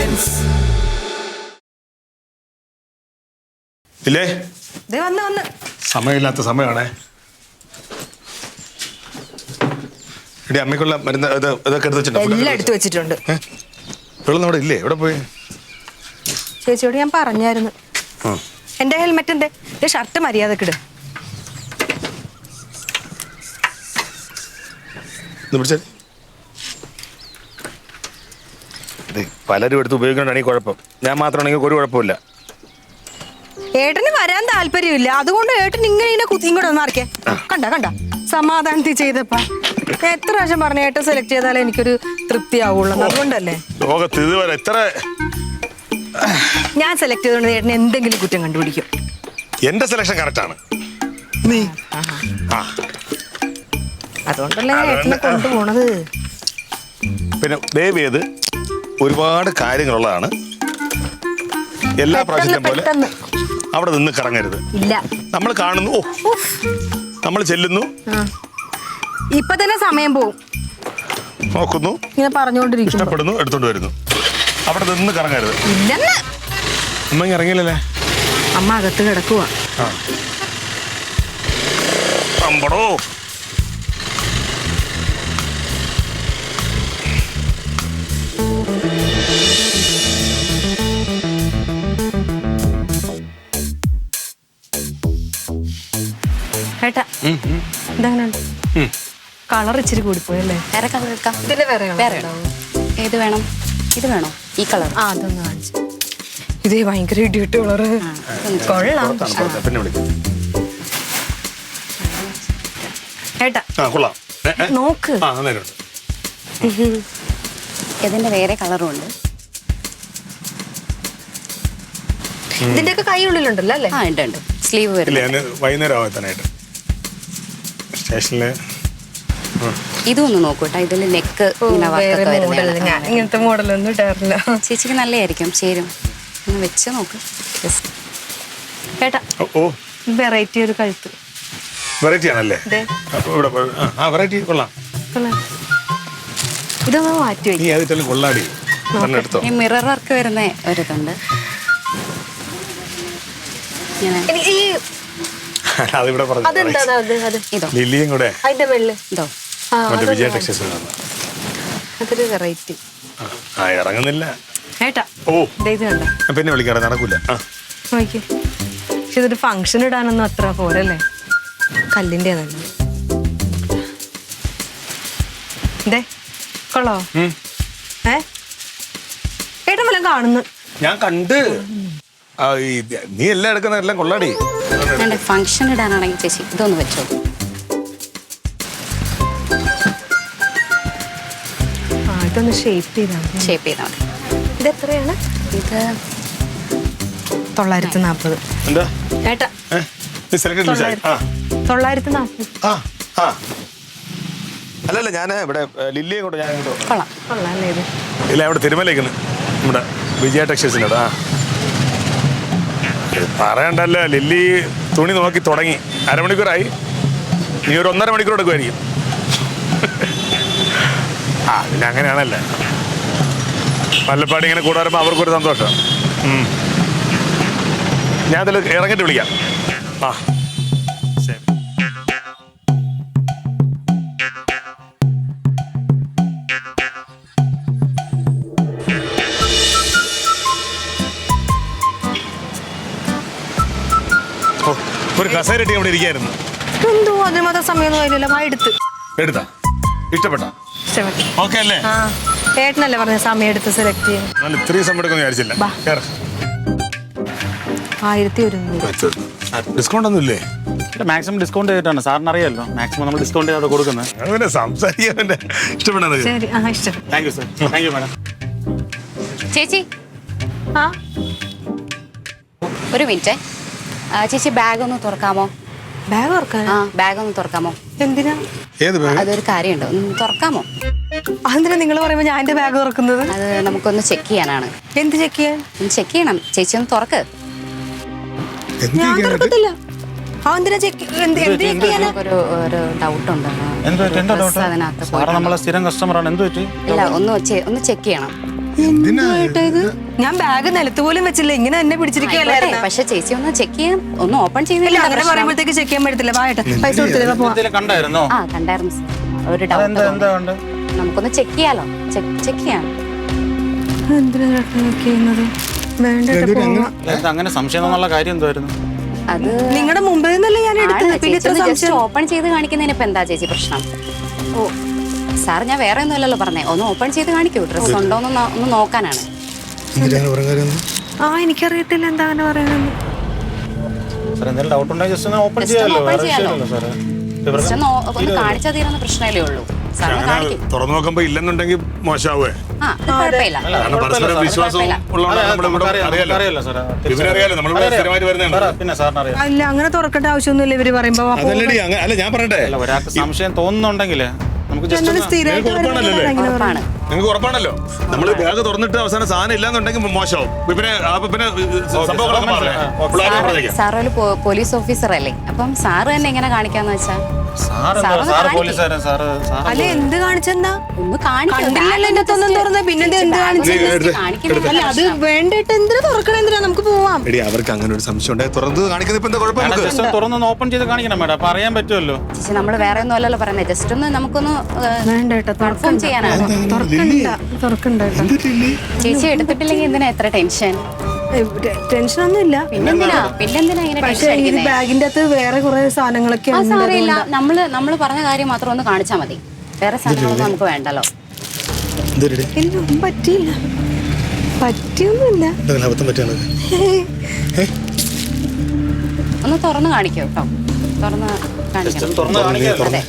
experience. ഇല്ലേ വന്ന് സമയമില്ലാത്ത സമയമാണേ. ഇടി അമ്മയ്ക്കുള്ള മരുന്ന് ഇതൊക്കെ എല്ലാം എടുത്തു വെച്ചിട്ടുണ്ട്. ഇവിടെ ഇല്ലേ? എവിടെ പോയി? ചേച്ചിയോട് ഞാൻ പറഞ്ഞായിരുന്നു. എന്റെ ഹെൽമെറ്റ് എന്തേ? ഷർട്ട് മര്യാദക്കിട്. പലരും എടുത്ത് ഉപയോഗിക്കണമെങ്കിൽ കുഴപ്പം. ഞാൻ മാത്രമാണെങ്കിൽ ഒരു കുഴപ്പമില്ല. ഏട്ടന് വരാൻ താല്പര്യമില്ല, അതുകൊണ്ട് ഏട്ടൻ ഇങ്ങനെ ഇങ്ങോട്ട് വന്നറിക്കേ. കണ്ട സമാധാനത്തിൽ ചെയ്തപ്പാ. എത്ര പ്രാവശ്യം പറഞ്ഞ ഏട്ടൻ സെലക്ട് ചെയ്താലേ എനിക്കൊരു തൃപ്തി ആവുള്ളൂ. അതുകൊണ്ടല്ലേ ഞാൻ സെലക്ട് ചെയ്തോണ്ട് ഏട്ടന് എന്തെങ്കിലും കുറ്റം കണ്ടുപിടിക്കും. എന്റെ സെലക്ഷൻ കറക്റ്റ് ആണ്. അതുകൊണ്ടല്ലേ ഏട്ടനെ കൊണ്ടുപോണത്. പിന്നെ ദയവ് ചെയ്ത് ഒരുപാട് കാര്യങ്ങളുള്ളതാണ്. എല്ലാ പ്രാവശ്യത്തെയും പോലെ അവിടെ നിന്ന് കറങ്ങരുത്. ഇല്ല, നമ്മൾ കാണുന്നു, നമ്മൾ ചെല്ലുന്നു, ഇപ്പൊ തന്നെ സമയം പോവും. നോക്കുന്നു, ഇങ്ങനെ പറഞ്ഞോണ്ടിരിക്കും, ഇഷ്ടപ്പെടുന്നു, എടുത്തോണ്ട് വരുന്നു. അവിടെ നിന്ന് കറങ്ങരുത്. ഇല്ലെന്ന്. അമ്മ ഇറങ്ങിയില്ലല്ലേ? അമ്മ അകത്ത് കിടക്കുവാ. അമ്പടോ ഏട്ടാ, ഇതെങ്ങനെയുണ്ട്? കളർ ഇച്ചിരി കൂടിപ്പോയല്ലേ? വേറെ കളർ എടുക്കാം. ഇതിന്റെ വേറെ ഏത് വേണം? ഇത് വേണോ? ഈ കളർ? അതൊന്ന് കാണിച്ചു. ഇതേ ഭയങ്കര ഇടിയിട്ട് കളറ്. കൊള്ളാം. ഏട്ടാ നോക്ക്. ഇതിന്റെ വേറെ കളറും ഉണ്ട്. ഇതിന്റെ ഒക്കെ കൈ ഉള്ളിലുണ്ടല്ലോ അല്ലേ? ഉണ്ട്. സ്ലീവ് വരുന്നത് വൈകുന്നേരം ആവാനായിട്ട് സ്റ്റേഷനില്. ഇതൊന്ന് നോക്കൂട്ടാ. ഇതില് നെക്ക് ഇങ്ങനത്തെ മോഡലൊന്നും ഇടാറില്ല. ചേച്ചിക്ക് നല്ലതായിരിക്കും, ചേരും. ഒന്ന് വെച്ച് നോക്ക്. ഏട്ടാ, വെറൈറ്റി ഒരു കഴുത്ത്. വെറൈറ്റി ആണല്ലേ? വെറൈറ്റി കൊള്ളാം. ഇതൊന്ന് മാറ്റി വെക്കും. കൊള്ളാടി. ഈ മിറർ വർക്ക് വരുന്ന ഒരിതുണ്ട്. ലില്ലിയും കൂടെ അതിന്റെ വെള്ളി ഇതോ വിജയ ടെക്സ്റ്റൈൽസ് അതൊരു വെറൈറ്റി. ഇറങ്ങുന്നില്ല ഏട്ടാ. ഇത് കണ്ട പിന്നെ വിളിക്കാറ് നടക്കൂല. നോക്കി. പക്ഷെ ഇതൊരു ഫംഗ്ഷൻ ഇടാനൊന്നും അത്ര പോരല്ലേ? കല്ലിന്റെ നല്ല ഇതേ കൊള്ളോ? ഏട്ടൻ വല്ലതും കാണുന്നു. ഞാൻ കണ്ട്. നീ എല്ലാം എടുക്കുന്ന എല്ലാം കൊള്ളാടി. ഫംഗ്ഷൻ ഇടാനാണെങ്കിൽ ചേച്ചി ഇതൊന്ന് വെച്ചോ. ഇതൊന്ന് ഷേപ്പ് ചെയ്താൽ മതി. ഇത് എത്രയാണ്? ഇത് 940. എന്താ ഏട്ടാ? 940. അല്ലല്ല, ഞാൻ ഇവിടെ ലില്ലിയെ കൊണ്ട് ഞാൻ കൊള്ളാല്ലേ? ഇത് ഇല്ല, ഇവിടെ തിരുമലേക്കുന്നു. നമ്മുടെ വിജയ ടെക്സ്റ്റൈൽസിനോട്. പറയണ്ടല്ലോ, ലില്ലി തുണി നോക്കി തുടങ്ങി. അരമണിക്കൂറായി. ഇനി ഒരു 1.5 മണിക്കൂർ എടുക്കുമായിരിക്കും. പിന്നെ അങ്ങനെയാണല്ലേ, പല്ലപ്പാടി ഇങ്ങനെ കൂടെ വരുമ്പോൾ അവർക്കൊരു സന്തോഷം. ഞാൻ അതിൽ ഇറങ്ങിയിട്ട് വിളിക്കാം. ശരി. ഒരു കസേരട്ടി അവിടെ ഇരിക്കായിരുന്നു. എന്തോ അതിന് മാത്രം സമയമൊന്നും ആയില്ലല്ലോ. എടുത്താ? ഇഷ്ടപ്പെട്ട? ഓക്കെ അല്ലേ? ഏട്ടനല്ലേ പറഞ്ഞ സമയം എടുത്ത് സെലക്ട് ചെയ്യാൻ. നല്ല ഇത്രയും സമയം എടുക്കുമെന്ന് വിചാരിച്ചില്ല. 1100. ഡിസ്കൗണ്ട് ഒന്നും ഇല്ലേ? മാക്സിമം ഡിസ്കൗണ്ട് ചെയ്തിട്ടാണ്. സാറിന് അറിയാമല്ലോ, മാക്സിമം നമ്മൾ ഡിസ്കൗണ്ട് ചെയ്ത് കൊടുക്കുന്നത്. അങ്ങനെ സംസാരിക്കാൻ ഇഷ്ടപ്പെടുന്നത്. Thank you sir. Thank you madam. ചേച്ചി ഒരു മിനിറ്റ്. ചേച്ചി ബാഗ് ഒന്ന് തുറക്കാമോ? ബാഗ് തുറക്കാൻ? ബാഗ് ഒന്ന് തുറക്കാമോ? എന്തിനാ? അതൊരു കാര്യമുണ്ട്, ഒന്ന് തുറക്കാമോ? അതെന്തിനാ നിങ്ങൾ പറയുമ്പോ ഞാൻ എന്റെ ബാഗ് തുറക്കുന്നത്? അത് നമുക്കൊന്ന് ചെക്ക് ചെയ്യാനാണ്. എന്ത് ചെക്ക് ചെയ്യാൻ? ചെക്ക് ചെയ്യണം. ചേച്ചി ഒന്ന് തുറക്ക്. ഞാൻ തുറക്കത്തില്ല. ഒരു ഡൗട്ട് ഉണ്ട്. നമ്മളെ സ്ഥിരം കസ്റ്റമറാണ്. എന്ത് പറ്റി? ഇല്ല, ഒന്ന് ചെക്ക് ചെയ്യണം. എന്തായിട്ടാ ഇത്? ഞാൻ ബാഗ് നിലത്ത് പോലും വെച്ചില്ല, ഇങ്ങനെ എന്നെ പിടിച്ചിരിക്കുകയല്ലായിരുന്നു. പക്ഷെ ചേച്ചി ഒന്ന് ചെക്ക് ചെയ്യാൻ ഒന്ന് ഓപ്പൺ ഇല്ല, ചെയ്യുന്നില്ല. അങ്ങനെ പറയുമ്പോഴത്തേക്ക് ചെക്ക് ചെയ്യാൻ പറ്റത്തില്ല. വായട്ടെ, പൈസ കൊടുത്തില്ല, പോവാം. എന്തെങ്കിലും കണ്ടായിരുന്നോ? ആ കണ്ടായിരുന്നു sir. ഒരു അതെന്താ ഡൗട്ട് എന്താ ഉണ്ട്? നമുക്കൊന്ന് ചെക്ക് ചെയ്യാലോ. ചെക്ക് ചെയ്യാം. എന്തിനാ ചെയ്യുന്നത്? വേണ്ടിട്ട് പോവാം. എന്താ അങ്ങനെ സംശയം എന്നുള്ള കാര്യം എന്തായിരുന്നു? അത് നിങ്ങളുടെ മുമ്പിൽ നിന്നല്ലേ ഞാൻ എടുത്തത്, പിന്നെ ഇത്ര ജസ്റ്റ് സംശയം. ഓപ്പൺ ചെയ്ത് കാണിക്കുന്നതിന് ഇപ്പൊ എന്താ ചേച്ചി പ്രശ്നം? ഓ സാർ, ഞാൻ വേറെ ഒന്നുമല്ലല്ലോ പറഞ്ഞേ, ഒന്ന് ഓപ്പൺ ചെയ്ത് കാണിക്കൂ, ഡ്രസ് ഉണ്ടോ ഒന്ന് നോക്കാനാണ്. ആ എനിക്കറിയത്തില്ല എന്താ അങ്ങനെ പറയണെന്ന്. സാർ എന്തെങ്കിലും ഡൗട്ട് ഉണ്ടെങ്കിൽ ജസ്റ്റ് ഒന്ന് ഓപ്പൺ Just ചെയ്യാമല്ലോ. ഒന്ന് open വേറെ ചെയ്യാലോ. വിഷയമല്ലോ സാറേ. Just ഒന്ന് കാണിച്ചാൽ തീരുന്ന പ്രശ്നമല്ലേ ഉള്ളൂ. സാറിന് അങ്ങനെ കാണിക്കും. തുറന്നു നോക്കുമ്പോ ഇല്ലെന്നുണ്ടെങ്കിൽ മോശമാവേ. ആ അത് കുഴപ്പമില്ല. അല്ല, കാരണം കുഴപ്പമില്ല പരസ്പരം സാർ. വിശ്വാസവും അല്ല, ഉള്ളതുകൊണ്ട് നമ്മൾ ഇവിടെ നമുക്കറിയാലോ അറിയാലോ. സാറേ. ഇവരറിയാലോ, നമ്മൾ അറിയാം. സ്ഥിരമായിട്ട് വരുന്നതാണ്. സാറേ, പിന്നെ സാറിന് അറിയാം. അല്ല, അങ്ങനെ തുറക്കേണ്ട ആവശ്യമൊന്നുമില്ല ഇവര് പറയുമ്പോ. അതല്ലടി അല്ല, ഞാൻ പറയട്ടെ, അല്ല, ഒരാൾക്ക് സംശയം തോന്നുന്നുണ്ടെങ്കിൽ നമുക്ക് ജസ്റ്റ് എന്നോട് സ്ഥിരമായിട്ട് നിങ്ങൾക്ക് ഉറപ്പാണല്ലോ വരുന്നവരാണ് ഇങ്ങനെ ഉറപ്പാണ്. നിങ്ങൾക്ക് ഉറപ്പാണല്ലോ. നമ്മൾ ബാഗ് തുറന്നിട്ട് അവസാനം സാധനം ഇല്ലാന്നുണ്ടെങ്കിൽ മോശമാവും. പിന്നെ സംഭവങ്ങളൊക്കെ പറഞ്ഞേ. പിള്ളേരെ പറഞ്ഞേക്കാം. സാർ ഒരു പോലീസ് ഓഫീസർ അല്ലേ, അപ്പം സാറ് തന്നെ എങ്ങനെ കാണിക്കാന്ന് വെച്ചാ സാറ് പോലീസുകാരൻ സാറ് അല്ല, എന്ത് കാണിച്ചെന്നാ? ഒന്ന് കാണിക്കും. കണ്ടില്ലല്ലോ എന്റെ തൊന്നും തുറന്ന്, പിന്നെ എന്ത് കാണിച്ചു? അല്ല, അത് വേണ്ടിട്ട് എന്തിനാ തുറക്കണ, എന്തിനാ? നമുക്ക് പോവാം. എടി, അവർക്ക് അങ്ങനെ ഒരു സംശയം ഉണ്ടായി തുറന്നത് കാണിക്കുന്നത് ഇപ്പൊ എന്താ കുഴപ്പം? നമുക്ക് ജസ്റ്റ് തുറന്നൊന്ന് ഓപ്പൺ ചെയ്ത് കാണിക്കണം മേഡം, അപ്പൊ അറിയാൻ പറ്റുമല്ലോ. ചേച്ചി നമ്മൾ വേറെ ഒന്നും അല്ലല്ലോ പറയുന്നത്, ജസ്റ്റ് ഒന്ന് നമുക്കൊന്ന് വേണ്ടേട്ടോ, കൺഫേം ചെയ്യാനാണ്. തുറക്കണ്ട. ചേച്ചി എടുത്തിട്ടില്ലെങ്കിൽ എന്തിനാ എത്ര ടെൻഷൻ? ടെൻഷനൊന്നും ഇല്ല. പിന്നെന്തിനാ ഇങ്ങനെ പക്ഷെ ടെൻഷൻ ഈ അടിക്കുന്നത്? ബാഗിന്റെ അകത്ത് വേറെ കുറെ സാധനങ്ങളൊക്കെ ആ ഉണ്ട്. സാരമില്ല, നമ്മള് പറഞ്ഞ കാര്യം മാത്രം ഒന്ന് കാണിച്ചാൽ മതി, വേറെ സാധനങ്ങളൊന്നും നമുക്ക് വേണ്ടല്ലോ. എനിക്കൊന്നും പറ്റിയൊന്നുമില്ല. ഒന്ന് തുറന്ന് കാണിക്കൂ കേട്ടോ, തുറന്ന് കാണിക്കണം. തുറന്ന് കാണിക്കാം. അതെ,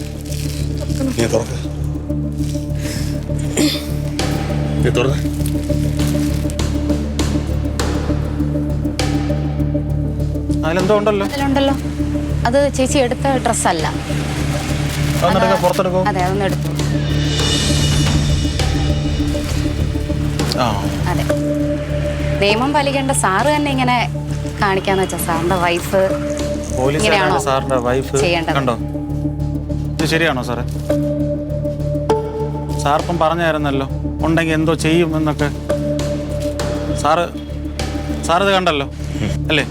അതിലെന്തോ ഉണ്ടല്ലോ. അതിലുണ്ടല്ലോ, അത് ചേച്ചി എടുത്ത ഡ്രസ്സല്ല. അതൊന്നെടുക്കാം, പുറത്തെടുക്കോ. അതെ, അതൊന്ന് എടുത്തു. ആ, അതെ, നിയമം പാലിക്കേണ്ട സാറ് തന്നെ ഇങ്ങനെ കാണിക്കാന്ന് വെച്ചാ സാറിന്റെ വൈഫ് പോലീസുകാരാണ് സാറിന്റെ വൈഫ്. ചെയ്യേണ്ടത്. കണ്ടോ, ഇത് ശരിയാണോ സാറേ? സാറിപ്പം പറഞ്ഞായിരുന്നല്ലോ ഉണ്ടെങ്കിൽ എന്തോ ചെയ്യും എന്നൊക്കെ. സാറിത് കണ്ടല്ലോ അല്ലേ?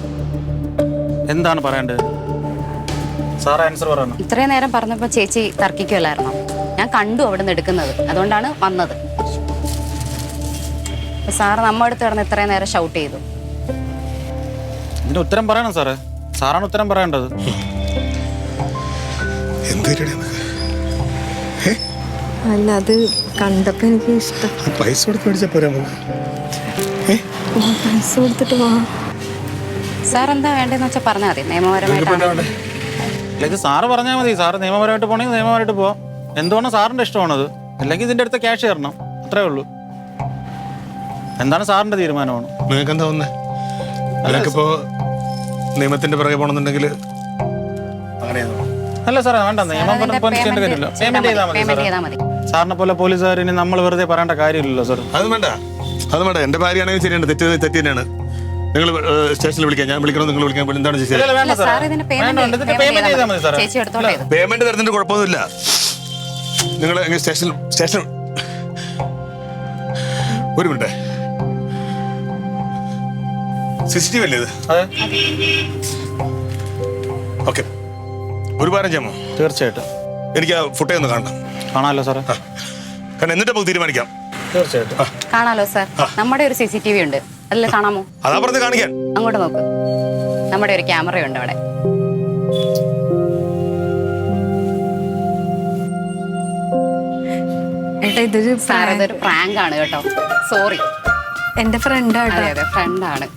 എന്താണ് പറയേണ്ടത്? സാറ് ആൻസർ പറയണം. ഇത്രയും നേരം പറഞ്ഞപ്പോ ചേച്ചി തർക്കിക്കുമല്ലായിരുന്നോ? ഞാൻ കണ്ടു അവിടെ നിന്ന് എടുക്കുന്നത്, അതുകൊണ്ടാണ് വന്നത്. സാറ് നമ്മ അടുത്ത് കിടന്ന് ഇത്രയും നേരം ഷൗട്ട് ചെയ്തു. ഇതിന്റെ ഉത്തരം പറയണം സാറേ, സാറാണ് ഉത്തരം പറയേണ്ടത്. അല്ല, അത് കണ്ടപ്പോ എനിക്ക് ഇഷ്ടം. പൈസ കൊടുത്ത് മേടിച്ചാ പോരാ നമുക്ക്. പൈസ കൊടുത്തിട്ട് പോവാം. സാർ എന്താ വേണ്ടതെന്ന് വെച്ചാൽ പറഞ്ഞാൽ മതി, നിയമപരമായിട്ടാണ്. അല്ല, ഇത് സാറ് പറഞ്ഞാൽ മതി. സാറ് നിയമപരമായിട്ട് പോകണമെങ്കിൽ നിയമപരമായിട്ട് പോവാം. എന്തുകൊണ്ടാണ് സാറിന്റെ ഇഷ്ടമാണത്? അല്ലെങ്കിൽ ഇതിന്റെ അടുത്ത് ക്യാഷ് തരണം, അത്രേ ഉള്ളൂ. എന്താണ് സാറിന്റെ തീരുമാനമാണ്? നിങ്ങൾക്ക് എന്താ തോന്നുന്നേ? നിനക്കിപ്പോ നിയമത്തിന്റെ പിറകെ പോകണമെന്നുണ്ടെങ്കിൽ അങ്ങനെയാണോ? അല്ല സാറേ, വേണ്ട, നിയമം ചെയ്യേണ്ട കാര്യമില്ല. പേയ്മെന്റ് ചെയ്താൽ മതി. സാറിനെ പോലെ പോലീസുകാരിന് നമ്മൾ വെറുതെ പറയേണ്ട കാര്യമില്ലല്ലോ സാർ. അത് വേണ്ട. എൻ്റെ ഭാര്യയാണെങ്കിൽ ശരിയാണ്, തെറ്റ് തന്നെയാണ്. നിങ്ങൾ സ്റ്റേഷനിൽ വിളിക്കാം, ഞാൻ വിളിക്കണം, നിങ്ങൾ വിളിക്കാൻ. എന്താണ് ചേച്ചി? വേണ്ട സാർ, സാർ ഇതിന് പേയ്മെന്റ് ചെയ്താൽ മതി സാറേ. ചേച്ചി എടുത്തോളേ. പേയ്മെന്റ് തരുന്നതിന്റെ കുഴപ്പമൊന്നുമില്ല. നിങ്ങൾ സ്റ്റേഷൻ ഒരു മിനിറ്റ്. CCTV അല്ലേ ഇത്? അതെ, ഓക്കെ, ഒരു കാര്യം ചെയ്യാമോ? തീർച്ചയായിട്ടും. എനിക്ക് ആ ഫുട്ടേജ് ഒന്ന് കാണണം. കാണാമല്ലോ സാറേ. കാരണം എന്നിട്ട് നമുക്ക് തീരുമാനിക്കാം. തീർച്ചയായിട്ടും. കാണാലോ സാർ, നമ്മുടെ ഒരു CCTV ഉണ്ട്, അതിൽ കാണാമോ? അതാ പറഞ്ഞ് കാണിക്കാൻ. അങ്ങോട്ട് നോക്ക്, നമ്മുടെ ഒരു ക്യാമറയുണ്ട് അവിടെ. ഏട്ടാ, ഇതൊരു സാർ ഇതൊരു പ്രാങ്ക് ആണ് കേട്ടോ, സോറി. എന്റെ ഫ്രണ്ടാട്ടോ. അതെ അതെ, ഫ്രണ്ടാണ്.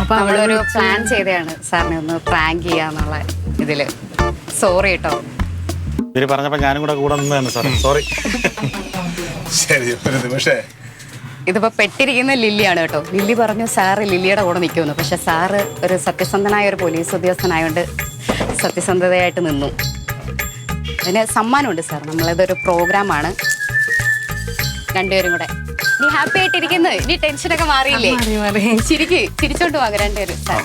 അപ്പൊ നമ്മളൊരു പ്ലാൻ ചെയ്തതാണ് സാറിനെ ഒന്ന് പ്രാങ്ക് ചെയ്യാന്നുള്ള ഇതില്. സോറി കേട്ടോ. ഇവര് പറഞ്ഞപ്പോ ഞാനും കൂടെ നിന്നതാണ് സാർ. സോറി. ശരി, ഒരു നിമിഷേ. ഇതിപ്പോ പെട്ടിരിക്കുന്ന ലില്ലിയാണ് കേട്ടോ. ലില്ലി പറഞ്ഞു സാറ് ലില്ലിയുടെ കൂടെ നിൽക്കുമെന്ന്. പക്ഷെ സാറ് ഒരു സത്യസന്ധനായ ഒരു പോലീസ് ഉദ്യോഗസ്ഥനായോണ്ട് സത്യസന്ധതയായിട്ട് നിന്നു. അതിന് സമ്മാനമുണ്ട് സാർ. നമ്മളിതൊരു പ്രോഗ്രാമാണ്, രണ്ടുപേരും കൂടെ. നീ ഹാപ്പി ആയിട്ടിരിക്കുന്നു, ഇനി ടെൻഷനൊക്കെ മാറിയില്ലേ? ചിരിച്ചോണ്ട് വാങ്ങ രണ്ടുപേരും. സാർ,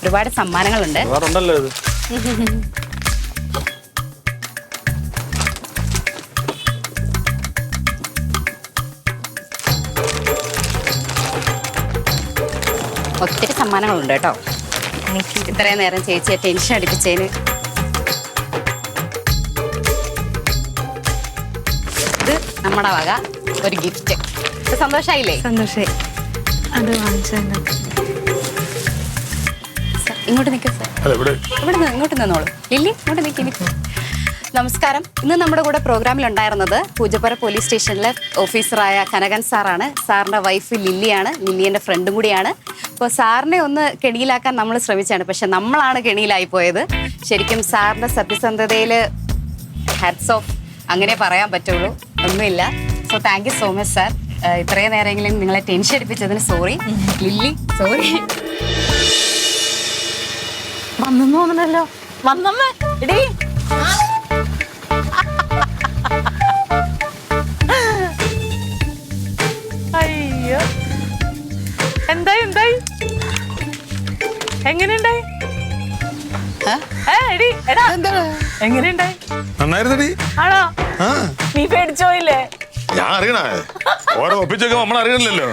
ഒരുപാട് സമ്മാനങ്ങളുണ്ട്. ഒരുപാടുണ്ടല്ലോ ഇത്. ഒത്തിരി സമ്മാനങ്ങളുണ്ട് കേട്ടോ. ഇത്രയും നേരം ചേച്ചിയെ ടെൻഷൻ അടിപ്പിച്ചതിന്. ഇത് നമ്മുടെ വക ഒരു ഗിഫ്റ്റ്. സന്തോഷായില്ലേ? സന്തോഷായി. അത് വാങ്ങിച്ചു. ഇങ്ങോട്ട് നിൽക്കാം സാർ. ഇവിടെ ഇങ്ങോട്ട് നിന്നോളൂ. ലില്ലി ഇങ്ങോട്ട് നിൽക്കി. നമസ്കാരം. ഇന്ന് നമ്മുടെ കൂടെ പ്രോഗ്രാമിലുണ്ടായിരുന്നത് പൂജപ്പുര പോലീസ് സ്റ്റേഷനിലെ ഓഫീസറായ കനകൻ സാറാണ്. സാറിൻ്റെ വൈഫ് ലില്ലിയാണ്. ലില്ലി എൻ്റെ ഫ്രണ്ടും കൂടിയാണ്. അപ്പോൾ സാറിനെ ഒന്ന് കെണിയിലാക്കാൻ നമ്മൾ ശ്രമിച്ചാണ്, പക്ഷെ നമ്മളാണ് കെണിയിലായി പോയത്. ശരിക്കും സാറിൻ്റെ സത്യസന്ധതയിൽ ഹാറ്റ്സ് ഓഫ്, അങ്ങനെ പറയാൻ പറ്റുള്ളൂ. ഒന്നുമില്ല. So thank you so much sir. ഇത്രയും നേരമെങ്കിലും നിങ്ങളെ ടെൻഷൻ അടിപ്പിച്ചതിന് സോറി. Lilly sorry. വന്നു തോന്നണല്ലോ. വന്നമ്മേ എടീ. അയ്യോ, എന്തായി എന്തായി എങ്ങനെയുണ്ടായി? എടി എടാ എങ്ങനെയുണ്ടായി? നന്നായിരുന്നടി. ആണോ? നീ പേടിച്ചോയില്ലേ? ഞാൻ അറിയണ ഓരോ ഒപ്പിച്ചൊക്കെ നമ്മൾ അറിയണില്ലല്ലോ.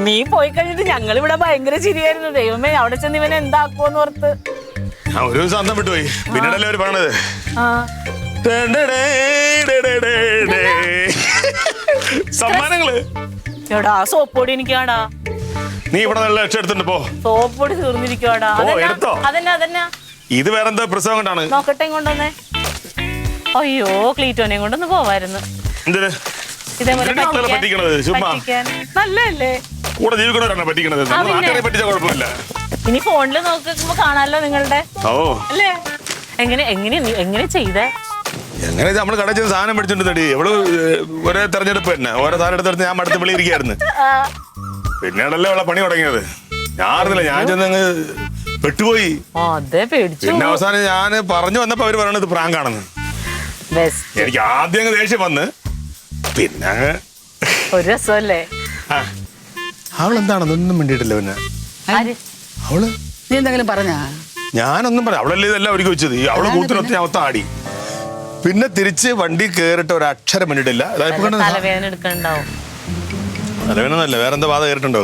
നീ പോയി കഴിഞ്ഞിട്ട് ഞങ്ങൾ ഇവിടെ ഭയങ്കര ചിരിയായിരുന്നു. ദൈവമേ, അവിടെ ചെന്ന് ഇവനെ എന്താക്കുവെന്ന് ഓർത്ത് ഞാൻ ഒരു ദിവസം അന്തം വിട്ടുപോയി. പിന്നീടല്ലേ അവര് പറഞ്ഞത് സമ്മാനങ്ങള്. എടാ സോപ്പൊടി എനിക്കാടാ. നീ ഇവിടെ നല്ല ലക്ഷം എടുത്തിട്ട് പോ. സോപ്പൊടി തീർന്നിരിക്കുവാടാ. എടുത്തോ? അതന്നെ അതന്നെ. ഇത് വേറെന്താ പ്രസവം കൊണ്ടാണ്? നോക്കട്ടെ കൊണ്ടുവന്നേ. അയ്യോ, ക്ലീറ്റോനെയും കൊണ്ടൊന്ന് പോവായിരുന്നു. എന്തിന് ഇതേപോലെ പറ്റിക്കണത്? ചുമ്മാ നല്ലല്ലേ? കൂടെ ജീവിക്കണവരാണ് പറ്റിക്കണത്. നാട്ടുകാരെ പറ്റിച്ച കുഴപ്പമില്ല. ഇനി ഫോണില് നോക്കുമ്പോ കാണാലോ നിങ്ങളുടെ. ഓ അല്ലേ? എങ്ങനെ എങ്ങനെ എങ്ങനെ ചെയ്തേ? എങ്ങനെ നമ്മള് കടയിൽ ചെന്ന് സാധനം മേടിച്ചിട്ട് തടി. എവള് ഒരേ തെരഞ്ഞെടുപ്പ് തന്നെ. ഓരോ സാധനം എടുത്തെടുത്ത് ഞാൻ മടുത്ത് വിളിയിരിക്കായിരുന്നു. പിന്നീടല്ലേ അവളെ പണി തുടങ്ങിയത്. ഞാൻ അറിഞ്ഞില്ല. ഞാൻ ചെന്നങ്ങ് പെട്ടുപോയി. അതെ, പേടിച്ചു. പിന്നെ അവസാനം ഞാൻ പറഞ്ഞു വന്നപ്പോ അവര് പറയണത് പ്രാങ്കാണെന്ന്. എനിക്ക് ആദ്യം അങ്ങ് ദേഷ്യം വന്ന് പിന്നെ അങ്ങ് ഒരു രസമല്ലേ? അവളെന്താണെന്നൊന്നും വേണ്ടിയിട്ടില്ല. പിന്നെ അവള് നീ എന്തെങ്കിലും പറഞ്ഞാ? ഞാനൊന്നും പറയാം. അവളല്ലേ ഇതെല്ലാം ഒരുക്കി വെച്ചത്. അവള് കൂത്തിനൊത്ത് ഞാൻ ഒത്ത ആടി. പിന്നെ തിരിച്ച് വണ്ടി കേറിട്ട് ഒരു അക്ഷരം വേണ്ടിയിട്ടില്ല. തലവേദന എടുക്കണ്ടാവും. തലവേദനല്ല, വേറെന്താ ബാധ കേറിട്ടുണ്ടോ?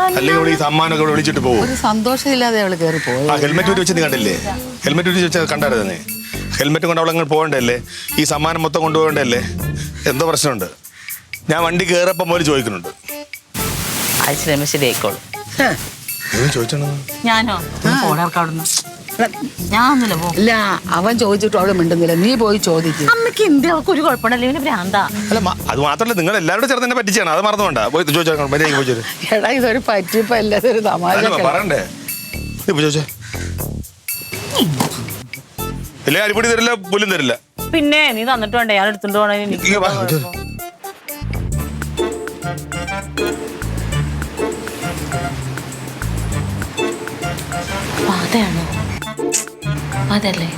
അല്ലെങ്കിൽ ഇവിടെ ഈ സമ്മാനമൊക്കെ വിളിച്ചിട്ട് പോകും. ഒരു സന്തോഷമില്ലാതെ അവള് കയറി പോയി. ആ ഹെൽമെറ്റ് ഊരി വെച്ച് നീ കണ്ടില്ലേ? ഹെൽമെറ്റ് ഊരി വെച്ചാൽ കണ്ടായിരുന്നേ. ഹെൽമെറ്റ് കൊണ്ട് അവളങ്ങനെ പോകണ്ടല്ലേ? ഈ സമ്മാനം മൊത്തം കൊണ്ടുപോകണ്ടല്ലേ? എന്തോ പ്രശ്നമുണ്ട്. ഞാൻ വണ്ടി കയറപ്പം പോലെ ചോദിക്കുന്നുണ്ട്. ശരിയായിക്കോളും. ചോദിച്ചോ? ഞാനോ? ഞാനൊന്നുമില്ല പോ. ഇല്ല, അവൻ ചോദിച്ചിട്ട് അവള് മിണ്ടുന്നില്ല. നീ പോയി ചോദിക്കും. അമ്മക്ക് എന്ത് അവൾക്ക് ഒരു കുഴപ്പമുണ്ടല്ലോ. ഇവന് ഭ്രാന്താ. അല്ല, അത് മാത്രമല്ല, നിങ്ങൾ എല്ലാവരും ചേർന്ന് എന്നെ പറ്റിച്ചാണ്. അത് മറന്നുകൊണ്ടാ. പോയി ചോദിച്ചോ. മര്യാദയ്ക്ക് പോയി ചോദിച്ചു. എടാ, ഇതൊരു പറ്റിപ്പല്ല, ഇതൊരു തമാശ. പറയണ്ടേ? ചോദിച്ചോ. ഇല്ലേ അരിപ്പൊടി തരില്ല, പുല്ലും തരില്ല. പിന്നെ നീ തന്നിട്ട് വേണ്ടേ ഞാൻ എടുത്തിട്ട് പോണേ. ബാധയാണോ? അതല്ലേ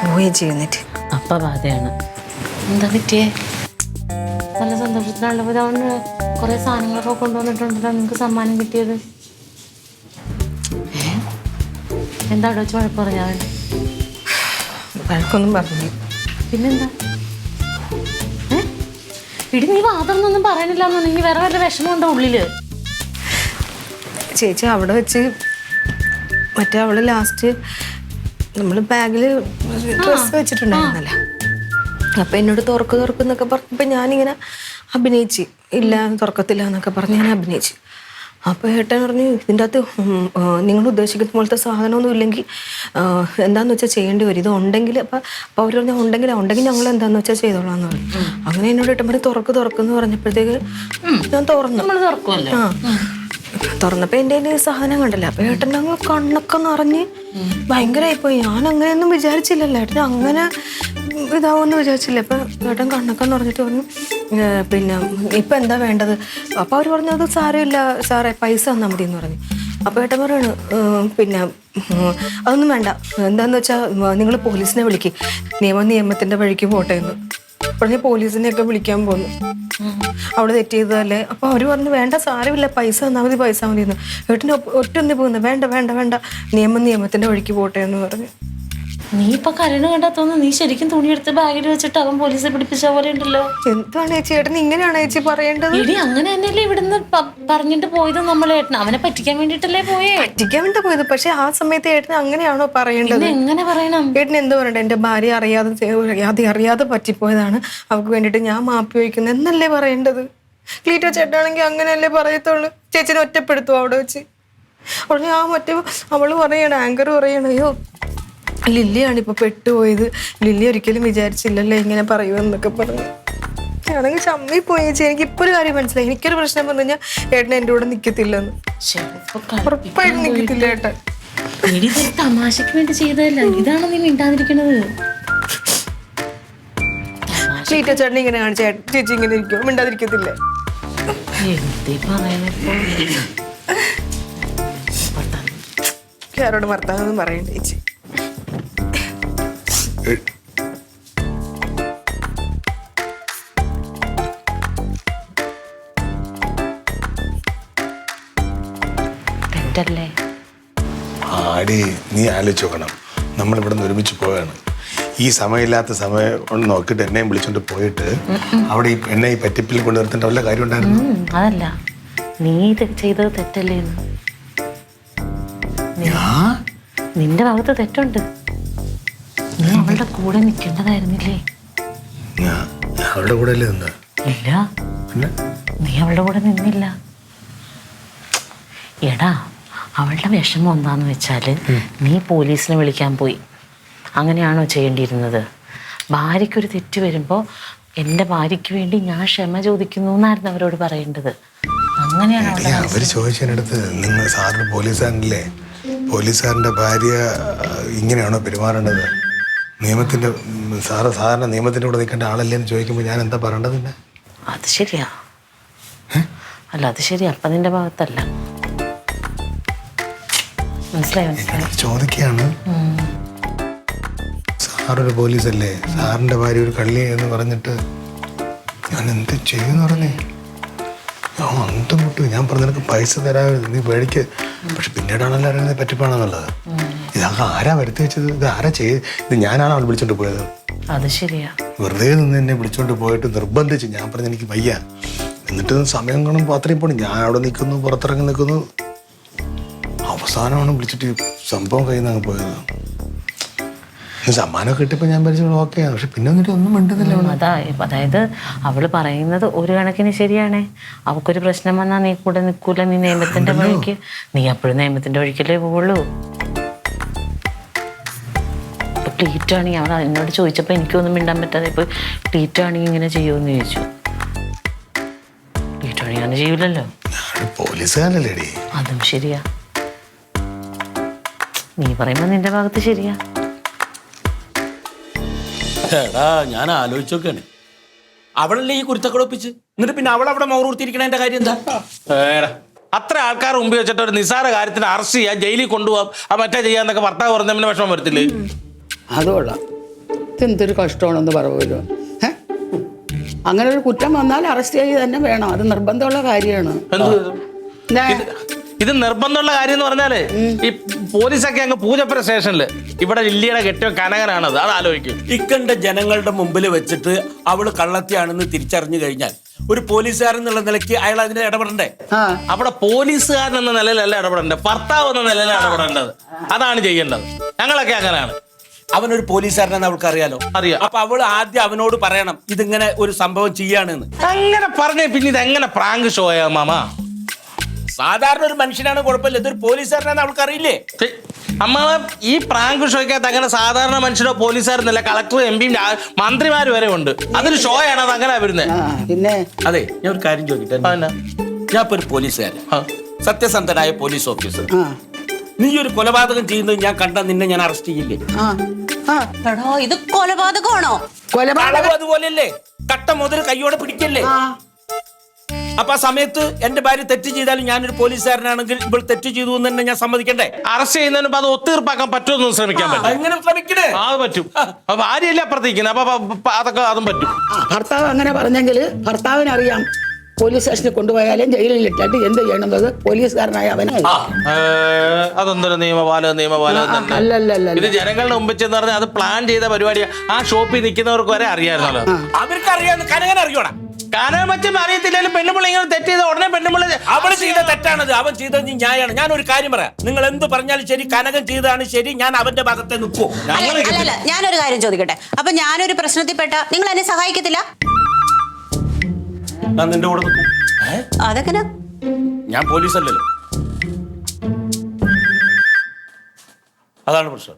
പോയി ചെയ്യുന്നിട്ട്. അപ്പ ബാധയാണ്. എന്താ പറ്റിയേ? നല്ല സന്തോഷത്തിലുള്ള കുറെ സാധനങ്ങളൊക്കെ കൊണ്ടുവന്നിട്ടുണ്ടല്ലോ നിങ്ങക്ക് സമ്മാനം കിട്ടിയത്. എന്താ വെച്ച് വഴക്ക് പറഞ്ഞാ? വഴക്കൊന്നും പറഞ്ഞു. പിന്നെന്താ? ഇടി നീ വാദമൊന്നും പറയണില്ലാന്നുണ്ടെങ്കിൽ വേറെ വല്ല വിഷമമുണ്ടോ ഉള്ളില്? ചേച്ചി അവിടെ വെച്ച് മറ്റേ അവള് ലാസ്റ്റ് നമ്മള് ബാഗില് ഡ്രസ് വെച്ചിട്ടുണ്ടായിരുന്നല്ല. അപ്പൊ എന്നോട് തുറക്കുന്നൊക്കെ പറഞ്ഞപ്പോ ഞാനിങ്ങനെ അഭിനയിച്ച്. ഇല്ല തുറക്കത്തില്ല എന്നൊക്കെ പറഞ്ഞ് ഞാൻ അഭിനയിച്ചു. അപ്പോൾ ഏട്ടൻ പറഞ്ഞു, ഇതിൻ്റെ അകത്ത് നിങ്ങൾ ഉദ്ദേശിക്കുന്ന പോലത്തെ സാധനമൊന്നും ഇല്ലെങ്കിൽ എന്താണെന്ന് വെച്ചാൽ ചെയ്യേണ്ടി വരും. ഇത് ഉണ്ടെങ്കിൽ അപ്പോൾ അവർ പറഞ്ഞാൽ ഉണ്ടെങ്കിൽ ഞങ്ങൾ എന്താണെന്ന് വെച്ചാൽ ചെയ്തോളാന്ന് പറഞ്ഞു. അങ്ങനെ എന്നോട് ഏട്ടൻ പറഞ്ഞ് തുറക്കെന്ന് പറഞ്ഞപ്പോഴത്തേക്ക് ഞാൻ തുറന്നു. തുറന്നപ്പോൾ എൻ്റെ കയ്യിൽ സാധനം കണ്ടല്ലോ. അപ്പോൾ ഏട്ടൻ്റെ അങ്ങ് കണ്ണൊക്കെ നിറഞ്ഞ് ഭയങ്കരമായിപ്പോയി. ഞാൻ അങ്ങനെയൊന്നും വിചാരിച്ചില്ലല്ലോ. ഏട്ടൻ അങ്ങനെ ഇതാവുമെന്ന് വിചാരിച്ചില്ല. അപ്പം ഏട്ടൻ കണ്ണൊക്കെ നിറഞ്ഞിട്ട് പറഞ്ഞു, പിന്നെ ഇപ്പം എന്താ വേണ്ടത്? അപ്പോൾ അവർ പറഞ്ഞു, അത് സാരമില്ല സാറേ, പൈസ തന്നാൽ മതി എന്ന് പറഞ്ഞു. അപ്പോൾ ഏട്ടൻ പറയാണ്, പിന്നെ അതൊന്നും വേണ്ട, എന്താണെന്ന് വെച്ചാൽ നിങ്ങൾ പോലീസിനെ വിളിക്ക്, നിയമത്തിൻ്റെ വഴിക്ക് പോട്ടെ എന്ന് പറഞ്ഞ് പോലീസിനെയൊക്കെ വിളിക്കാൻ പോന്നു. അവിടെ തെറ്റ് ചെയ്തതല്ലേ. അപ്പോൾ അവർ പറഞ്ഞു, വേണ്ട സാരമില്ല, പൈസ തന്നാൽ മതി എന്ന്. ഏട്ടന് ഒറ്റൊന്നി പോകുന്നത്, വേണ്ട നിയമത്തിൻ്റെ വഴിക്ക് പോട്ടെ എന്ന് പറഞ്ഞു. നീ ഇപ്പൊ കരണ് കണ്ടാ തോന്നുന്നു നീ ശരിക്കും തുണിയെടുത്ത് ബാഗിൽ വെച്ചിട്ട് അവൻ പോലീസെ പിടിപ്പിച്ച പോലെ ഉണ്ടല്ലോ. എന്താണ് ചേച്ചി ഏട്ടൻ ഇങ്ങനെയാണ് ചേച്ചി പറയേണ്ടത്? ഇടി അങ്ങനെ തന്നെയല്ലേ ഇവിടുന്ന് പറഞ്ഞിട്ട് പോയത് നമ്മളേട്ടൻ അവനെ പറ്റിക്കാൻ വേണ്ടിട്ടല്ലേ പോയേ. പറ്റിക്കാൻ വേണ്ടി പോയത്. പക്ഷെ ആ സമയത്ത് ഏട്ടൻ അങ്ങനെയാണോ പറയേണ്ടത്? പിന്നെ എങ്ങനെ പറയണം? ഏട്ടൻ എന്ത് പറയണ്ട, എന്റെ ഭാര്യ അറിയാതെ പറ്റിപ്പോയതാണ്, അവൾക്ക് വേണ്ടിട്ട് ഞാൻ മാപ്പി വയ്ക്കുന്നത് എന്നല്ലേ പറയേണ്ടത്? ക്ലീറ്റോ ചേട്ടാണെങ്കിൽ അങ്ങനെയല്ലേ പറയത്തുള്ളൂ. ചേച്ചിനെ ഒറ്റപ്പെടുത്തുവോ അവിടെ വെച്ച്? ഉടനെ അവള് പറയണം, ആങ്കർ പറയണം, അയ്യോ ലില്ലിയാണ് ഇപ്പൊ പെട്ടുപോയത്, ലില്ലി ഒരിക്കലും വിചാരിച്ചില്ലല്ലേ ഇങ്ങനെ പറയുമെന്നൊക്കെ പറഞ്ഞു. ഞാനെങ്കിൽ ചമ്മി പോയി ചേച്ചി. എനിക്ക് ഇപ്പൊ ഒരു കാര്യം മനസ്സിലായി, എനിക്കൊരു പ്രശ്നം വന്നു കഴിഞ്ഞാൽ ഏട്ടൻ എന്റെ കൂടെ നിക്കത്തില്ലെന്ന്. ഉറപ്പായിട്ടും നിക്കത്തില്ല ഏട്ടൻ. തമാശക്ക് വേണ്ടി ചെയ്തതല്ല, ഇതാണ് നീ മിണ്ടാതിരിക്കണത്. ക്ലീറ്റോ ചേട്ടൻ ഇങ്ങനെ കാണിച്ച ചേച്ചി ഇങ്ങനെ ഇരിക്കുമോ? മിണ്ടാതിരിക്കത്തില്ലേ? ആരോട് വർത്താനൊന്നും പറയണ്ട ചേച്ചി. ആടി നീ ആലോചിച്ച് നോക്കണം, നമ്മൾ ഇവിടെ നിന്ന് ഒരുമിച്ച് പോവുകയാണ്. ഈ സമയമില്ലാത്ത സമയം കൊണ്ട് നോക്കിയിട്ട് എന്നെയും വിളിച്ചോണ്ട് പോയിട്ട് അവിടെ എന്നെ ഈ പറ്റിപ്പിൽ കൊണ്ട് നിർത്തേണ്ട വല്ല കാര്യം ഉണ്ടായിരുന്നു? അതല്ല, നീ ചെയ്തത് തെറ്റല്ലേ? നിന്റെ ഭാഗത്ത് തെറ്റുണ്ട്. നീ അവളുടെ കൂടെ നിൽക്കേണ്ടതായിരുന്നില്ലേ? അവളുടെ കൂടെ അല്ലേ നിന്ന്? ഇല്ല, നീ അവളുടെ കൂടെ നിന്നില്ല. എടാ, അവളുടെ വിഷമം എന്താന്ന് വെച്ചാല് നീ പോലീസിനെ വിളിക്കാൻ പോയി. അങ്ങനെയാണോ ചെയ്യേണ്ടിയിരുന്നത്? ഭാര്യയ്ക്കൊരു തെറ്റ് വരുമ്പോൾ എൻ്റെ ഭാര്യയ്ക്ക് വേണ്ടി ഞാൻ ക്ഷമ ചോദിക്കുന്നു എന്നായിരുന്നു അവരോട് പറയേണ്ടത്. അങ്ങനെയാണ് അവര് ചോദിച്ചതിനടുത്ത് നിങ്ങൾ സാറിന് പോലീസുകാരനല്ലേ, പോലീസുകാരൻ്റെ ഭാര്യ ഇങ്ങനെയാണോ പെരുമാറേണ്ടത്? നിയമത്തിൻ്റെ സാധാരണ നിയമത്തിൻ്റെ കൂടെ നിൽക്കേണ്ട ആളല്ലേ എന്ന് ചോദിക്കുമ്പോൾ ഞാൻ എന്താ പറയേണ്ടത്? അത് ശരിയാ. അല്ല, അത് ശരിയാ. അപ്പം നിന്റെ ഭാഗത്തല്ല. മനസ്സിലായി. ചോദിക്കുകയാണ്, സാറൊരു പോലീസല്ലേ, സാറിൻ്റെ ഭാര്യ ഒരു കള്ളി എന്ന് പറഞ്ഞിട്ട് ഞാൻ എന്ത് ചെയ്യുമെന്ന് പറഞ്ഞേ? അന്തം മുട്ടു. ഞാൻ പറഞ്ഞു നിനക്ക് പൈസ തരാമായിരുന്നു, നീ പേടിക്ക്. പക്ഷെ പിന്നീടാണല്ലോ അറിയുന്നത് പറ്റിപ്പാണെന്നുള്ളത്. ഇതൊക്കെ ആരാ വരുത്തി വെച്ചത്? ഇത് ആരാ ഇത് ഞാനാണ് അവൾ വിളിച്ചോണ്ട് പോയത്. അത് ശരിയാ. വെറുതെ നിന്ന് എന്നെ വിളിച്ചോണ്ട് പോയിട്ട് നിർബന്ധിച്ച്. ഞാൻ പറഞ്ഞു എനിക്ക് വയ്യ. എന്നിട്ട് സമയം കാണുമ്പോൾ അത്രയും പോണം. ഞാൻ അവിടെ നിൽക്കുന്നു, പുറത്തിറങ്ങി നിൽക്കുന്നു. അവസാനമാണ് വിളിച്ചിട്ട് സംഭവം കയ്യിൽ നിന്ന് പോയത്. സമ്മാനമൊക്കെ കിട്ടിയപ്പോൾ ഞാൻ പരിചയം ഓക്കെയാണ്. പക്ഷെ പിന്നെ എന്നിട്ട് ഒന്നും മിണ്ടുന്നില്ല. അതായത് അവള് പറയുന്നത് ഒരു കണക്കിന് ശരിയാണേ. അവക്കൊരു പ്രശ്നം വന്നാൽ നീ കൂടെ നിൽക്കൂല, നീ നിയമത്തിന്റെ വഴിക്ക്. നീ അപ്പോഴും നിയമത്തിന്റെ വഴിക്കല്ലേ പോവുള്ളൂ. ഇപ്പൊ ടീറ്റാണെങ്കിൽ അവൾ എന്നോട് ചോദിച്ചപ്പോൾ എനിക്കൊന്നും മിണ്ടാൻ പറ്റാതെ ഇപ്പൊ ടീറ്റാണെങ്കിൽ ഇങ്ങനെ ചെയ്യുമെന്ന് ചോദിച്ചു. ടീറ്റാണെങ്കിൽ അങ്ങനെ ചെയ്യൂലല്ലോ. പോലീസുകാരല്ലേ? അതും ശരിയാ. നീ പറയുമ്പോ നിന്റെ ഭാഗത്ത് ശരിയാ. എടാ, ഞാൻ ആലോചിച്ചോക്കാണ്, അവളല്ലേ ഈ കുരുത്തക്കട ഒപ്പിച്ച്, എന്നിട്ട് പിന്നെ അവൾ അവിടെ മൗറൂർത്തിരിക്കണതിന്റെ കാര്യം എന്താ? അത്ര ആൾക്കാർ മുമ്പ് വെച്ചിട്ട് ഒരു നിസ്സാര കാര്യത്തിന് അറസ്റ്റ് ചെയ്യാൻ, ജയിലിൽ കൊണ്ടുപോകാം, ആ മറ്റേ ചെയ്യാന്നൊക്കെ ഭർത്താവ് പറഞ്ഞ വിഷമം വരത്തില്ലേ? അത് കൊള്ളാം. ഇതെന്തൊരു കഷ്ടമാണെന്ന് പറയുമല്ലോ. അങ്ങനെ ഒരു കുറ്റം വന്നാൽ അറസ്റ്റ് ചെയ്യുക തന്നെ വേണം. അത് നിർബന്ധമുള്ള കാര്യമാണ്. ഇത് നിർബന്ധമുള്ള കാര്യം എന്ന് പറഞ്ഞാല് ഈ പോലീസൊക്കെ അങ്ങ് പൂജപ്പുര സ്റ്റേഷനില് ഇവിടെ ലില്ലിയുടെ കെട്ടിയോ കനകനാണത്. അത് ആലോചിക്കും. ഇക്കണ്ട ജനങ്ങളുടെ മുമ്പിൽ വെച്ചിട്ട് അവള് കള്ളത്തിയാണെന്ന് തിരിച്ചറിഞ്ഞു കഴിഞ്ഞാൽ ഒരു പോലീസുകാരൻ എന്നുള്ള നിലയ്ക്ക് അയാൾ അതിന് ഇടപെടണ്ടേ? അവിടെ പോലീസുകാരൻ എന്ന നിലയിലല്ല ഇടപെടേണ്ടത്, ഭർത്താവ് എന്ന നിലയിലാണ് ഇടപെടേണ്ടത്. അതാണ് ചെയ്യേണ്ടത്. ഞങ്ങളൊക്കെ അങ്ങനെയാണ്. അവനൊരു പോലീസുകാരനെന്ന് അവൾക്ക് അറിയാലോ. അറിയാം. അപ്പൊ അവള് ആദ്യം അവനോട് പറയണം ഇതിങ്ങനെ ഒരു സംഭവം ചെയ്യാണെന്ന്. അങ്ങനെ പറഞ്ഞേ പിന്നെ ഇത് എങ്ങനെ പ്രാങ്ക് ഷോ ആയാ മാമ? സാധാരണ ഒരു മനുഷ്യനാണ് കുഴപ്പമില്ല, ഇതൊരു പോലീസുകാരനാന്ന് അവൾക്ക് അറിയില്ലേ? അമ്മ, ഈ പ്രാങ്ക് ഷോയ്ക്കകത്ത് അങ്ങനെ സാധാരണ മനുഷ്യരോ പോലീസുകാരനല്ല, കളക്ടർ, എം പിയും മന്ത്രിമാര് വരെ ഉണ്ട്. അതൊരു ഷോ ആണ്. അത് അങ്ങനെ വരുന്നത്. പിന്നെ അതെ, ഞാൻ ഒരു കാര്യം ചോദിക്കട്ടെ. ഞാൻ ഇപ്പൊ ഒരു പോലീസുകാരൻ, സത്യസന്ധനായ പോലീസ് ഓഫീസർ. നീ ഒരു കൊലപാതകം ചെയ്യുന്നത് ഞാൻ കണ്ട നിന്നെ ഞാൻ അറസ്റ്റ് ചെയ്യില്ലേ? ഇത് കൊലപാതകമാണോ? കൊലപാതകം അതുപോലെയല്ലേ? കട്ട മുതൽ കയ്യോടെ പിടിക്കല്ലേ? അപ്പൊ ആ സമയത്ത് എന്റെ ഭാര്യ തെറ്റ് ചെയ്താലും ഞാനൊരു പോലീസുകാരനാണെങ്കിൽ ഇപ്പോൾ തെറ്റ് ചെയ്തു എന്ന് തന്നെ ഞാൻ സമ്മതിക്കണ്ടേ? അറസ്റ്റ് ചെയ്യുന്നതിന് അത് ഒത്തീർപ്പാക്കാൻ പറ്റുമെന്ന് ശ്രമിക്കാൻ പറ്റും. എങ്ങനെ ശ്രമിക്കണേ? അത് പറ്റും. ഭാര്യയല്ലേ അപ്പുറത്തേക്കുന്നത്, അപ്പൊ അതൊക്കെ അതും പറ്റും. ഭർത്താവ് അങ്ങനെ പറഞ്ഞെങ്കിൽ ഭർത്താവിനറിയാം പോലീസ് സ്റ്റേഷനിൽ കൊണ്ടുപോയാലും ജയിലിൽ ഇട്ടിട്ട് എന്ത് ചെയ്യണമെന്നത് പോലീസുകാരനായ അവനാണ്. അതൊന്നൊരു നിയമപാലകം തന്നെ. അല്ലല്ല ഇത് ജനങ്ങളുടെ മുമ്പിൽ ചെന്ന് പറഞ്ഞാൽ അത് പ്ലാൻ ചെയ്ത പരിപാടിയാ. ആ ഷോപ്പിൽ നിൽക്കുന്നവർക്ക് വരെ അറിയാമായിരുന്നല്ലോ. അവർക്ക് അറിയാന്ന് കനകൻ അറിയോടാ. കാനം മറ്റും അറിയത്തില്ലെങ്കിലും പെണ്ണുപിള്ള ഇങ്ങനെ തെറ്റ് ചെയ്ത ഉടനെ പെണ്ണുപിള്ള അവള് ചെയ്ത തെറ്റാണത്. അവൻ ചെയ്തത് ന്യായമാണ്. ഞാൻ ഒരു കാര്യം പറയാം, നിങ്ങൾ എന്ത് പറഞ്ഞാലും ശരി, കനകൻ ചെയ്തതാണ് ശരി, ഞാൻ അവന്റെ ഭാഗത്തെ നിൽക്കും. അല്ല ഞാനൊരു കാര്യം ചോദിക്കട്ടെ. അപ്പൊ ഞാനൊരു പ്രശ്നത്തിൽപ്പെട്ട നിങ്ങൾ എന്നെ സഹായിക്കത്തില്ല? ഞാൻ നിന്റെ കൂടെ നിൽക്കും. അതൊക്കെ ഞാൻ പോലീസ് അല്ലല്ലോ, അതാണ് പ്രശ്നം.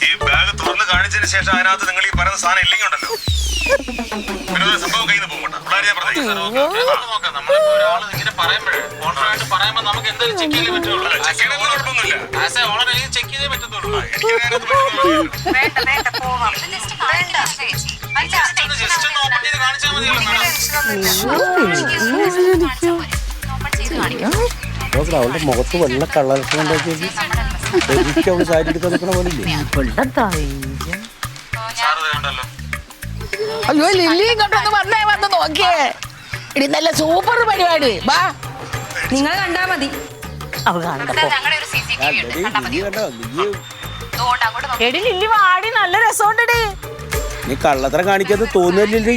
ഈ ബാഗ് തുറന്ന് കാണിച്ചതിന് ശേഷം അതിനകത്ത് നിങ്ങൾ ഈ പറയുന്ന സാധനം ഇല്ലെങ്കിൽ ഉണ്ടല്ലോ, പിന്നെ സംഭവം കയ്യിൽ നിന്ന് പോകും. അവളുടെ മുഖത്ത് വെള്ള കളർക്കുണ്ടാക്കി അവള് സാരി എടുക്കാൻ നിൽക്കണ പോലില്ലേ. അയ്യോ ലില്ലി ഇങ്ങോട്ടൊന്ന് വന്ന് നോക്കിയേ. ഇടി നല്ല സൂപ്പർ പരിപാടി. വാ നിങ്ങൾ കണ്ടാ മതി. എടി ലില്ലി വാടി, നല്ല രസമുണ്ടടി. നീ കള്ളത്തരം കാണിക്കാതെ തോന്നുന്നില്ലേ?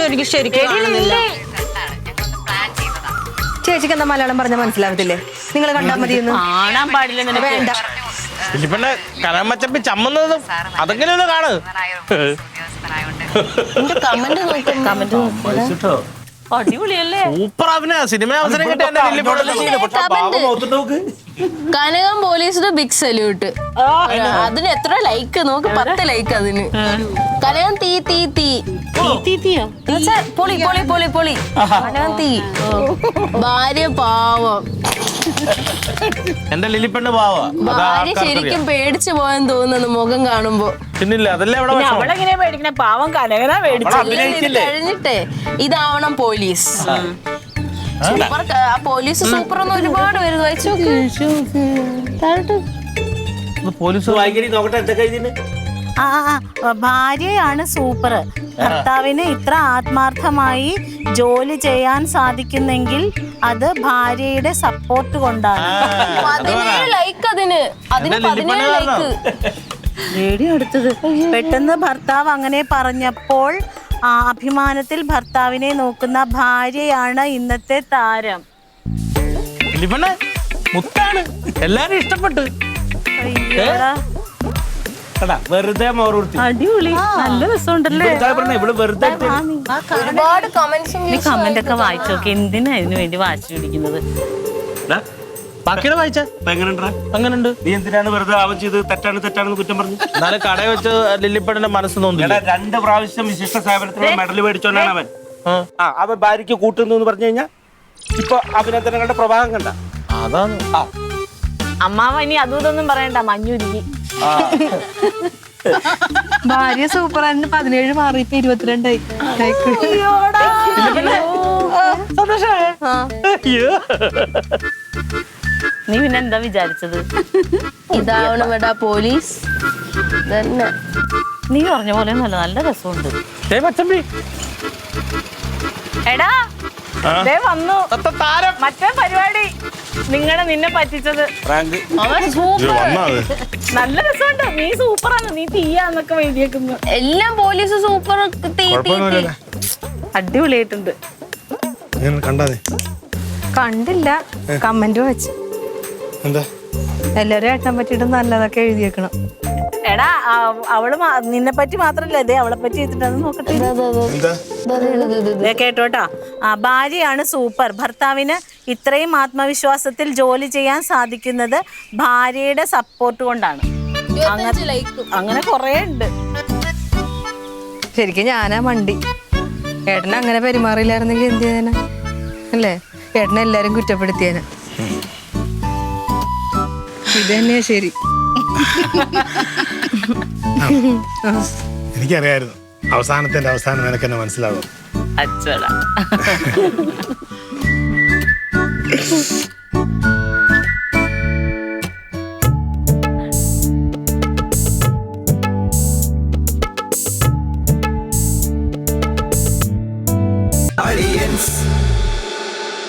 എനിക്ക് ശരിക്കും കാണുന്നില്ല. ചേച്ചിക്ക് എന്താ മലയാളം പറഞ്ഞാൽ മനസ്സിലാവത്തില്ലേ? നിങ്ങൾ കണ്ടാ മതി. കാണാൻ പാടില്ല. വേണ്ട. പിന്നെ കനമച്ചപ്പി ചമ്മുന്നതും അതെങ്ങനെ ഒന്ന് കാണ്. അടിപൊളിയല്ലേ? സൂപ്പർ അഭിനയ. സിനിമ അവസരം കിട്ടിയ കനകം പോലീസിന്റെ ബിഗ് സല്യൂട്ട്. അതിന് എത്ര ലൈക്ക് നോക്ക്, 10 ലൈക്ക് അതിന്. കനകം തീ തീ തീ പൊളി പൊളി പൊളി പൊളി. കനകം തീ. ഭാര്യ പാവം. എന്റെ ലിലിപ്പെണ്ണ് പാവാ. ഭാര്യ ശരിക്കും പേടിച്ചു പോയെന്ന് തോന്നുന്നു മുഖം കാണുമ്പോ. പിന്നില്ല, അതല്ലേ അവിടെ അവളെങ്ങനെയാ പേടിക്കണേ? പാവം കനകനാ പേടിച്ചു. കഴിഞ്ഞിട്ടേ ഇതാവണം പോലീസ്. സൂപ്പർ. ആ പോലീസ് സൂപ്പർ എന്ന് ഒരുപാട് പേര് വായിച്ചു പോലീസ് വായിക്കണി നോക്കട്ടെ എന്തൊക്കെ ഇതിന്. ഭാര്യയാണ് സൂപ്പർ. ഭർത്താവിന് ഇത്ര ആത്മാർത്ഥമായി ജോലി ചെയ്യാൻ സാധിക്കുന്നെങ്കിൽ അത് ഭാര്യയുടെ സപ്പോർട്ട് കൊണ്ടാണ്. 17 ലൈക്ക് അതിന്. 17 ലൈക്ക്. റേഡിയോ എടുത്തത്. പെട്ടെന്ന് ഭർത്താവ് അങ്ങനെ പറഞ്ഞപ്പോൾ അഭിമാനത്തിൽ ഭർത്താവിനെ നോക്കുന്ന ഭാര്യയാണ് ഇന്നത്തെ താരം. ലിലിപ്പെണ്ണ് മുത്താണ്, എല്ലാരും ഇഷ്ടപ്പെട്ടു. വെറുതെ മോറൂർത്തി. അടിപൊളി, നല്ല രസമുണ്ടല്ലേ? ഇവള് വെറുതെ ഒരുപാട് കമന്റ്സും നീ കമന്റ് ഒക്കെ വായിച്ചു നോക്കി. എന്തിനാ ഇതിനു വേണ്ടി വാശി പിടിക്കുന്നത്? ബാക്കിയുടെ വായിച്ച അങ്ങനുണ്ട്. നീ എന്തിനാണ് വെറുതെ അവൻ ചെയ്ത് തെറ്റാണെന്ന് കുറ്റം പറഞ്ഞു? എന്നാലും കടയിൽ വെച്ച് ലില്ലിപ്പെണ്ണിന്റെ മനസ്സ് തോന്നില്ല. 2 പ്രാവശ്യം വിശിഷ്ട സേവനത്തിന് മെഡൽ മേടിച്ചോണ്ടാണ് അവൻ. അവൻ ഭാര്യയ്ക്ക് കൂട്ടുന്നു എന്ന് പറഞ്ഞു കഴിഞ്ഞാൽ ഇപ്പൊ അഭിനന്ദനങ്ങളുടെ പ്രവാഹം കണ്ട. അതാണ്. അമ്മാവ ഇനി അതും ഇതൊന്നും പറയണ്ട, മഞ്ഞുരുകി. ഭാര്യ സൂപ്പർ. 17 മാറി, ഇപ്പൊ 22ആയി. നീ പിന്നെ എന്താ വിചാരിച്ചത്? ഇതാവണം എടാ പോലീസ് തന്നെ. നീ പറഞ്ഞ പോലെ നല്ല രസമുണ്ട്. എടാ ദേ വന്നു മറ്റേ പരിപാടി. നിന്നെ പറ്റിച്ചത്. അവൻ സൂപ്പർ. നല്ല രസമുണ്ട്. നീ സൂപ്പറാണ്, നീ തീയാന്നൊക്കെ എഴുതിയേക്കുന്നു. എല്ലാം പോലീസ് സൂപ്പർ. അടിപൊളിയായിട്ടുണ്ട്. കണ്ടില്ല, കമന്റ് വെച്ച്. എല്ലാരും ഏട്ടാൻ പറ്റിയിട്ട് നല്ലതൊക്കെ എഴുതിയേക്കണം. എടാ അവള് നിന്നെ പറ്റി മാത്രല്ല, ഇതേ അവളെ പറ്റി എഴുതിട്ടാന്ന് നോക്കട്ടെ. കേട്ടോട്ടാ. ഭാര്യയാണ് സൂപ്പർ. ഭർത്താവിന് ഇത്രയും ആത്മവിശ്വാസത്തിൽ ജോലി ചെയ്യാൻ സാധിക്കുന്നത് ഭാര്യയുടെ സപ്പോർട്ട് കൊണ്ടാണ്. അങ്ങനെ കൊറേ ഉണ്ട്. ശരിക്കും ഞാനാ മണ്ടി. ഏട്ടനെ അങ്ങനെ പെരുമാറിയില്ലായിരുന്നെങ്കിൽ എന്ത് ചെയ്യാനാ അല്ലേ? ഏട്ടനെ എല്ലാരും കുറ്റപ്പെടുത്തിയേനെ. ഇത് തന്നെയാ ശരി. എനിക്കറിയായിരുന്നു അവസാനത്തിന്റെ അവസാനം നിനക്ക് എന്നെ മനസ്സിലാവും. അച്ചടാ.